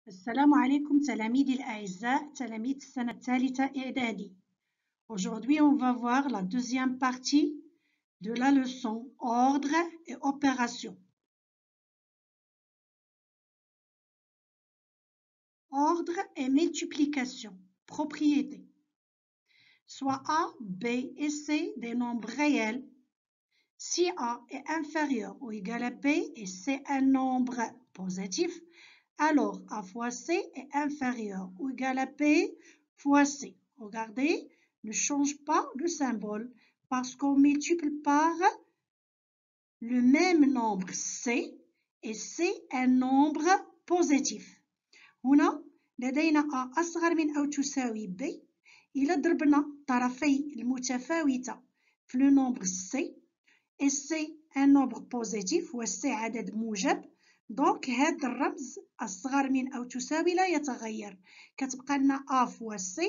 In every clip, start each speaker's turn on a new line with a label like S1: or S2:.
S1: السلام عليكم تلاميذي الأعزاء تلاميذ السنة الثالثة إعدادي. Aujourd'hui, on va voir la deuxième partie de la leçon ordre et opération. Ordre et multiplication. Propriété. Soit A, B et C des nombres réels. Si A est inférieur ou égal à B et C un nombre positif, alors A fois C est inférieur ou égal à B fois C. Regardez, ne change pas le symbole parce qu'on multiplie par le même nombre C et C un nombre positif. هنا لدينا A أصغر من أو تساوي B. إذا ضربنا طرفي المتفاوتة في le nombre C et C un nombre positif و C عدد موجب. دونك هذا الرمز الصغر من أو تساوي لا يتغير، كتبقى لنا A فوا C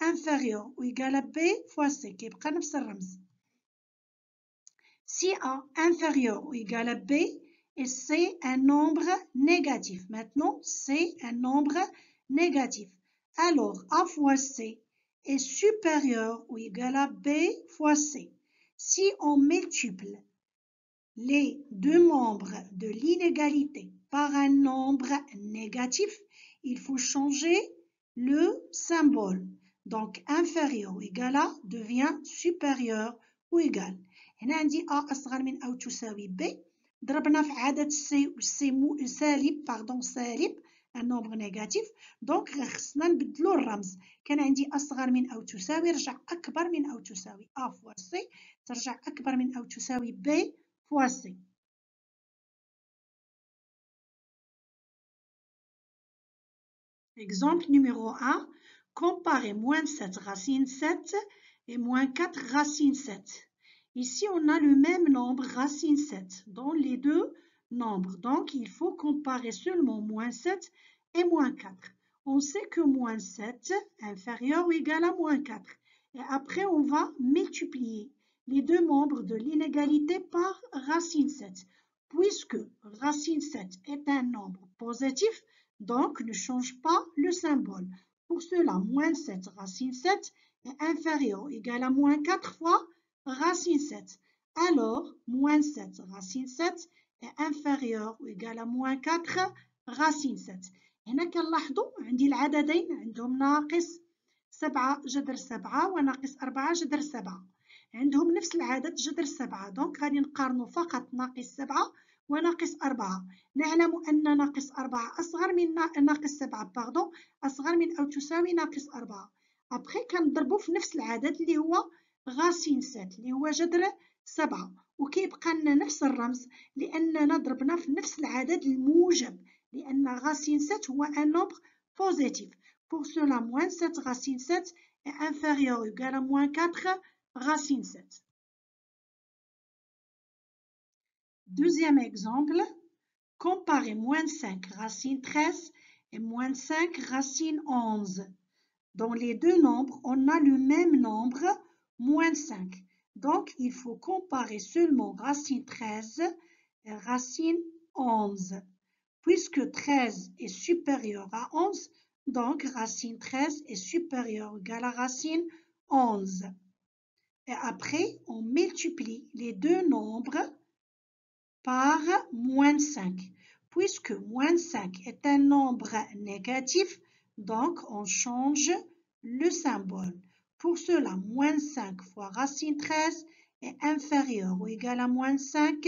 S1: inférieur و égal à B فوا C، كيبقى نفس الرمز. Si A inférieur ou égal à B et C un nombre négatif. Maintenant, C un nombre négatif. Alors, A fois C est supérieur ou égal à B fois C. Si on multiplie les deux membres de l'inégalité par un nombre négatif, il faut changer le symbole. Donc, inférieur ou égal à devient supérieur ou égal. هنا عندي A أصغر من أو تساوي B. ضربنا في عدد C سالب un nombre négatif. donc خصنا نبدلو الرمز. كان عندي أصغر من أو تساوي رجع أكبر من أو تساوي A fois C ترجع أكبر من أو تساوي B fois C. Exemple numéro 1, comparer moins 7 racine 7 et moins 4 racine 7. Ici, on a le même nombre racine 7 dans les deux nombres. Donc, il faut comparer seulement moins 7 et moins 4. On sait que moins 7 inférieur ou égal à moins 4. Et après, on va multiplier les deux membres de l'inégalité par racine 7. Puisque racine 7 est un nombre positif, donc ne change pas le symbole. Pour cela, moins 7 racine 7 est inférieur ou égal à moins 4 fois racine 7. Alors, moins 7 racine 7 est inférieur ou égal à moins 4 racine 7. هنا كنلاحظوا عندي العددين عندهم ناقص 7 جذر 7 وناقص 4 جذر 7. عندهم نفس العدد جذر 7. دونك غادي نقارنوا فقط ناقص 7 وناقص 4. نعلم أن ناقص 4 أصغر من ناقص 7 أصغر من أو تساوي ناقص 4. أبخي كنضربوا في نفس العدد اللي هو غاسين 7 اللي هو جذر 7 وكيبقى لنا نفس الرمز لأننا ضربنا في نفس العدد الموجب لأن غاسين 7 هو un nombre positif. Pour cela, moins 7 racine 7 est inférieur ou égal à moins 4 racine 7. Deuxième exemple, comparer moins 5 racine 13 et moins 5 racine 11. Dans les deux nombres, on a le même nombre, moins 5. Donc, il faut comparer seulement racine 13 et racine 11. Puisque 13 est supérieur à 11, donc racine 13 est supérieure ou égale à racine 11. Et après, on multiplie les deux nombres par moins 5. Puisque moins 5 est un nombre négatif, donc on change le symbole. Pour cela, moins 5 fois racine 13 est inférieur ou égal à moins 5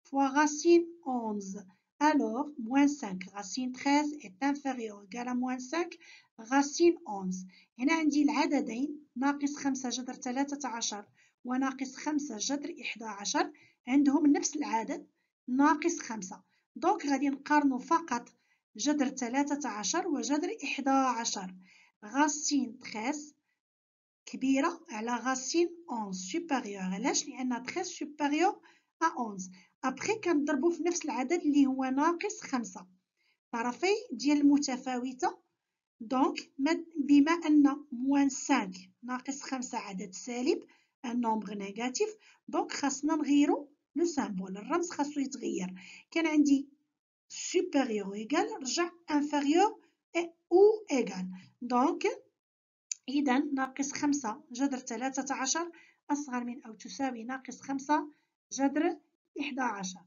S1: fois racine 11. Alors, moins 5 racine 13 est inférieur ou égal à moins 5 racine 11. هنا عندي العددين ناقص 5 جذر 13 وناقص 5 جذر 11 عندهم نفس العدد ناقص 5. دونك غادي نقارنوا فقط جذر 13 وجذر 11. غاسين 13 كبيرة على غاسين 11 supérieur. علاش؟ لأن 13 supérieur à 11. أبخي كنضربوا في نفس العدد اللي هو ناقص 5 طرفي ديال المتفاوتة. دونك بما أن موان 5 ناقص 5 عدد سالب un nombre négatif, دونك خاصنا نغيرو لو سامبول. الرمز خاصو يتغير. كان عندي supérieur ou égal رجع inférieur أو إيغال. دونك إذا ناقص 5 جذر 13 أصغر من أو تساوي ناقص 5 جذر 11.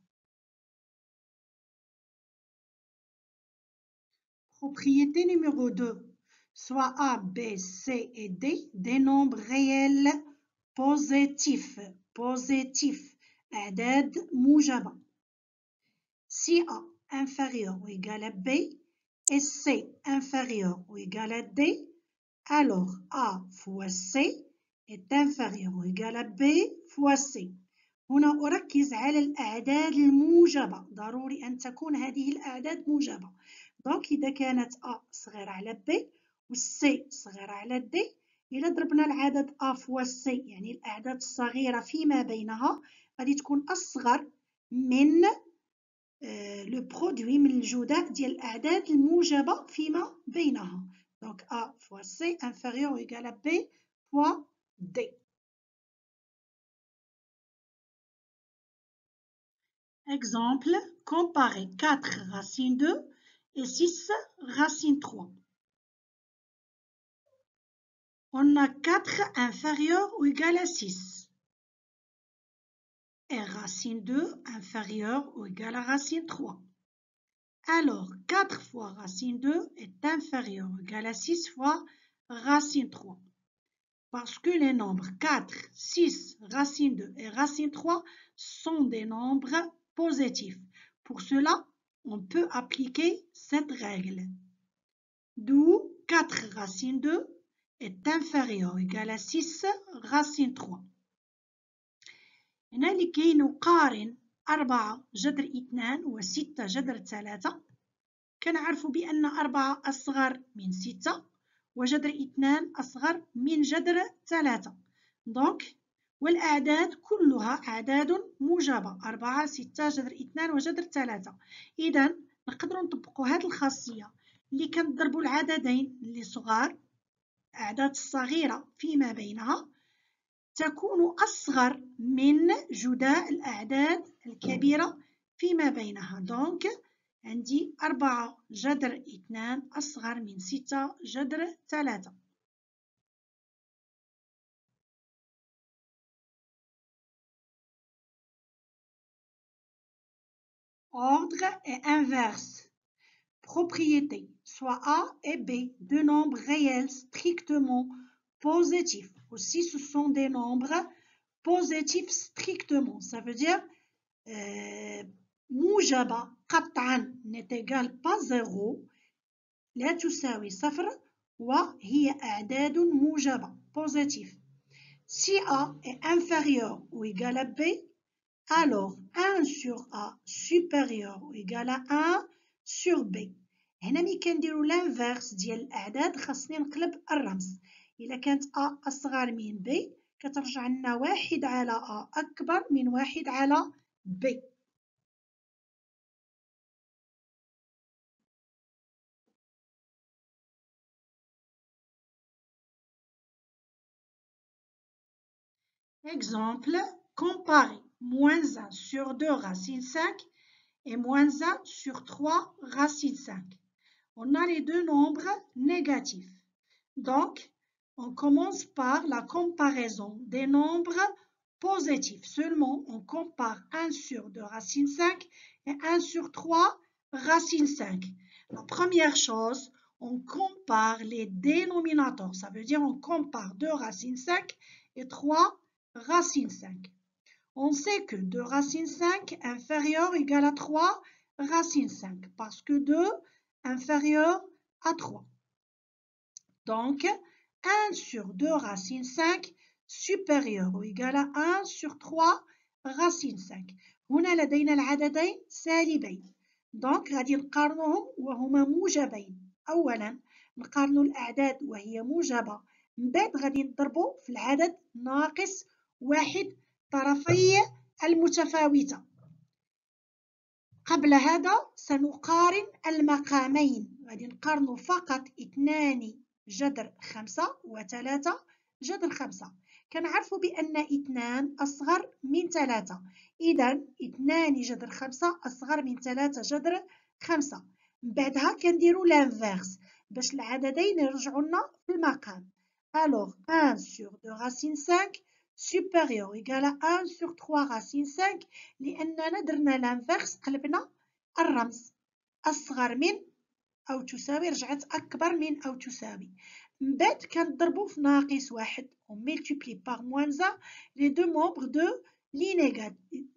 S1: Propriété numéro 2. Soit A, B, C et D des nombres réels positifs. Positifs. أعداد موجبة. Si A inférieur ou égal à B et C inférieur ou égal à D, alors A fois C est inférieur ou égal à B fois C. هنا أركز على الأعداد الموجبة. ضروري أن تكون هذه الأعداد موجبة. دونك إذا كانت A صغيرة على B و C صغيرة على D، إذا ضربنا العدد A فوا C يعني الأعداد الصغيرة فيما بينها غادي تكون أصغر من لو برودوي، من الجداء ديال الأعداد الموجبة فيما بينها. دونك A فوا C inférieur ou égal à B fois D. Exemple, comparer 4 racine 2 et 6 racine 3. On a 4 inférieur ou égal à 6. Et racine 2 inférieur ou égal à racine 3. Alors, 4 fois racine 2 est inférieur ou égal à 6 fois racine 3. Parce que les nombres 4, 6, racine 2 et racine 3 sont des nombres positifs. Pour cela, on peut appliquer cette règle. D'où 4 racine 2 est inférieur ou égal à 6 racine 3. هنا لكي نقارن 4 جذر 2 و 6 جذر 3 كنعرف بأن 4 أصغر من 6 وجذر 2 أصغر من جذر 3. دونك والأعداد كلها أعداد موجبة 4 6 جذر 2 وجذر 3. إذا نقدروا نطبقوا هذه الخاصية اللي كنضربوا العددين اللي صغار الأعداد الصغيرة فيما بينها تكون أصغر من جداء الأعداد الكبيرة فيما بينها. دونك عندي 4 جذر 2 أصغر من 6 جذر 3. Ordre et inverse. Propriété. Soit A et B, deux nombres réels strictement positifs. Aussi, ce sont des nombres positifs strictement. Ça veut dire موجبة قطعا n'est égal pas 0 لا تساوي 0 وهي أعداد موجبة positif. Si A est inférieur ou égal à B, alors 1 sur A supérieur ou égal à 1 sur B. هنا ملي كنديرو l'inverse ديال الأعداد خاصني نقلب الرمز. إلا كانت A أصغر من B كترجع لنا 1 على A أكبر من 1 على B. Exemple, comparer moins 1 sur 2 racine 5 et moins 1 sur 3 racine 5. On a les deux nombres négatifs. Donc, on commence par la comparaison des nombres positifs. Seulement, on compare 1 sur 2 racine 5 et 1 sur 3 racine 5. La première chose, on compare les dénominateurs. Ça veut dire on compare 2 racine 5 et 3 racine 5. On sait que 2 racine 5 inférieur ou égal à 3 racine 5 parce que 2 inférieur à 3. Donc, 1 sur 2 racine 5 supérieur ou égal à 1 sur 3 racine 5. هنا لدينا العددين سالبين. دونك غادي نقارنوهم وهما موجبين. أولا نقارنوا الأعداد وهي موجبة، من بعد غادي نضربوا في العدد ناقص 1 طرفي المتفاوتة. قبل هذا سنقارن المقامين. غادي نقارنوا فقط 2 جذر 5 و 3 جذر 5. كنعرفوا بأن 2 أصغر من 3. إذا 2 جذر 5 أصغر من 3 جذر 5. من بعدها كنديروا لانفيرس. باش العددين يرجعوا لنا في المقام. Alors 1 sur 2 racine 5 supérieur égal à 1 sur 3 racine 5 لأننا درنا l'anverse قلبنا الرمز أصغر من أو تساوي رجعت أكبر من أو تساوي. من بعد كنضربو في ناقص واحد on multiplie par moins 1 les deux membres de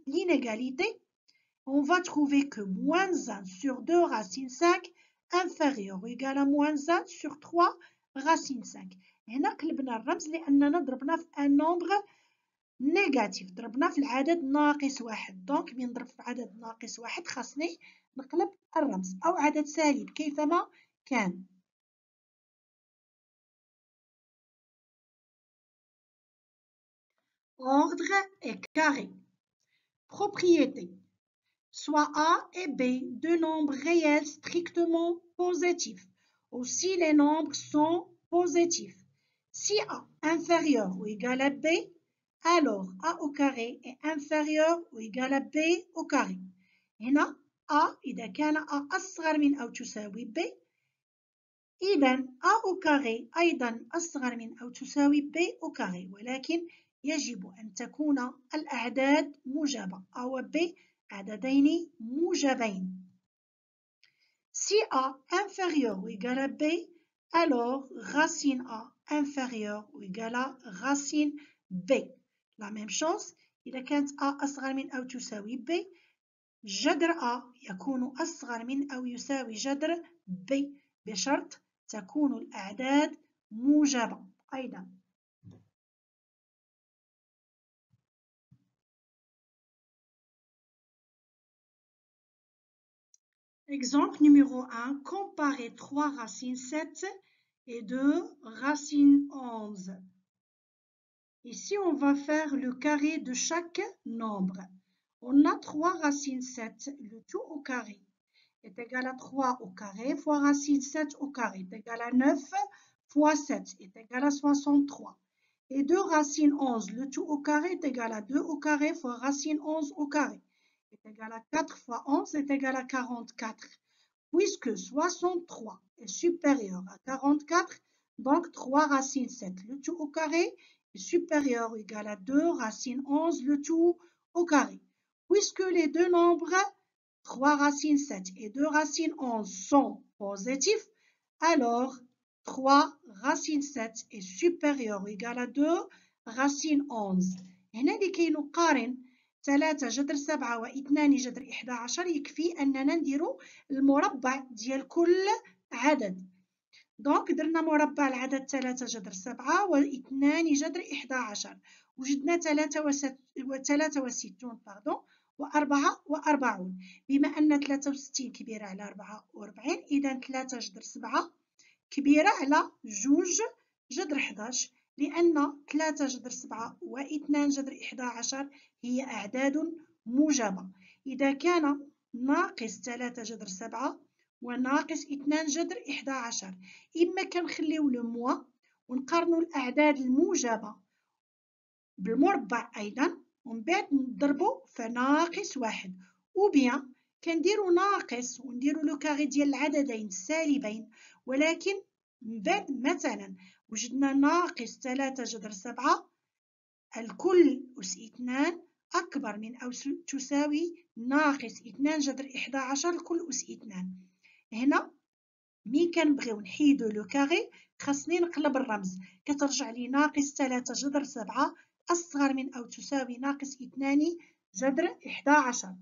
S1: l'inégalité. On va trouver que moins 1 sur 2 racine 5 inférieur ou égal à moins 1 sur 3 racine 5. هنا قلبنا الرمز لأننا ضربنا في un nombre négatif. ضربنا في العدد ناقص واحد. دونك من نضرب في عدد ناقص واحد خاصني نقلب الرمز أو عدد سالب كيفما كان. Ordre et carré. Propriété. Soit A et B deux nombres réels strictement positifs. Aussi les nombres sont positifs. Si A inférieur ou égal à B, alors A au carré est inférieur ou égal à B au carré. هنا A إذا كان A أصغر من أو تساوي B إذا A au carré أيضا أصغر من أو تساوي B au carré ولكن يجب أن تكون الأعداد موجبة أو B عددين موجبين. Si A inférieur ou égal à B, alors racine A inférieur ou égal à racine B. La même chose إذا كانت A أصغر من أو تساوي B جذر A يكون أصغر من أو يساوي جذر B بشرط تكون الأعداد موجبة أيضا. Exemple numéro 1, comparer 3 racines 7 et 2 racines 11. Ici, on va faire le carré de chaque nombre. On a 3 racines 7, le tout au carré est égal à 3 au carré fois racine 7 au carré est égal à 9 fois 7 est égal à 63. Et 2 racines 11, le tout au carré est égal à 2 au carré fois racine 11 au carré est égal à 4 fois 11 est égal à 44. Puisque 63 est supérieur à 44, donc 3 racines 7, le tout au carré est supérieur ou égal à 2 racines 11, le tout au carré. Puisque les deux nombres 3 racines 7 et 2 racines 11 sont positifs, alors 3 racines 7 est supérieur ou égal à 2 racines 11. هنا لكي نقارن 3 جذر 7 و2 جذر 11 يكفي أننا نديرو المربع ديال كل عدد. دونك درنا مربع العدد 3 جذر 7 و2 جذر 11 وجدنا 63 و44 بما أن 63 كبيرة على 44 إذا 3 جذر 7 كبيرة على 2 جذر 11 لأن 3 جذر 7 و2 جذر 11 هي أعداد موجبة. إذا كان ناقص 3 جذر 7 وناقص 2 جذر 11 إما كنخليو لو موا ونقارنو الأعداد الموجبة بالمربع أيضا ومن بعد نضربو في ناقص واحد أو بيان كنديرو ناقص ونديرو لو كاري ديال العددين السالبين ولكن من بعد مثلا وجدنا ناقص 3 جذر 7 الكل أس 2 أكبر من أو تساوي ناقص 2 جذر 11 الكل أس 2. هنا مين كنبغيو نحيدو لو كاري خاصني نقلب الرمز كترجع لي ناقص 3 جذر 7 أصغر من أو تساوي ناقص 2 جذر 11.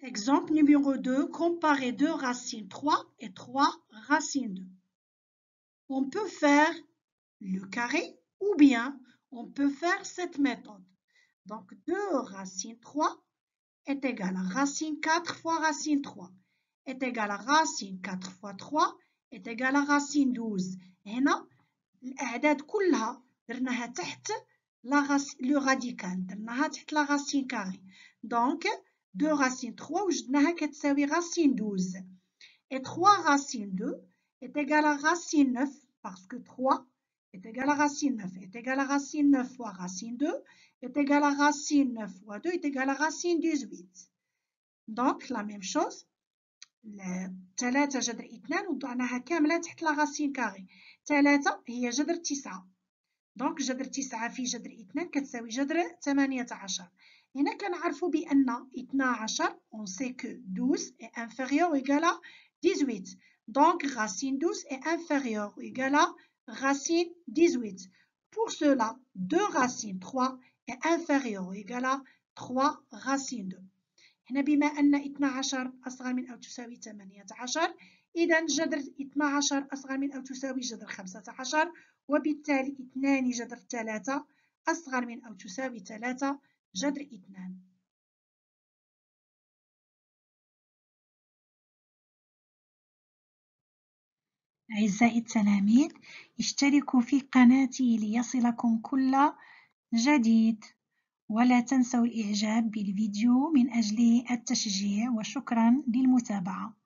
S1: Exemple numéro 2, comparer 2 racines 3 et 3 racines 2. On peut faire le carré ou bien on peut faire cette méthode. Donc 2 racine 3 est égal à racine 4 fois racine 3 est égal à racine 4 fois 3 est égal à racine 12. هنا الأعداد كلها درناها تحت لو راديكال درناها تحت لا racine carré. Donc 2 racine 3 وجدناها كتساوي racine 12 et 3 racine 2 est égal à racine 9 parce que 3 est égal à racine 9 est égal à racine 9 fois racine 2 est égal à racine 9 fois 2 est égal à racine 18. Donc la même chose 3 جذر 2 وضعناها كاملة تحت لا راسين كاري. 3 هي جذر 9 دونك جذر 9 في جذر 2 كتساوي جذر 18. هنا كنعرفوا بأن 12 on sait que 12 est inférieur ou égal à 18. Donc racine 12 est inférieur ou égal à racine 18. Pour cela, 2 racine 3 est inférieur ou égal à 3 racine 2. هنا بما أن 12 أصغر من أو تساوي 18 إذا جذر 12 أصغر من أو تساوي جذر 15 وبالتالي 2 جذر 3 أصغر من أو تساوي 3 جذر 2. أعزائي التلاميذ اشتركوا في قناتي ليصلكم كل جديد ولا تنسوا الإعجاب بالفيديو من أجل التشجيع وشكرا للمتابعة.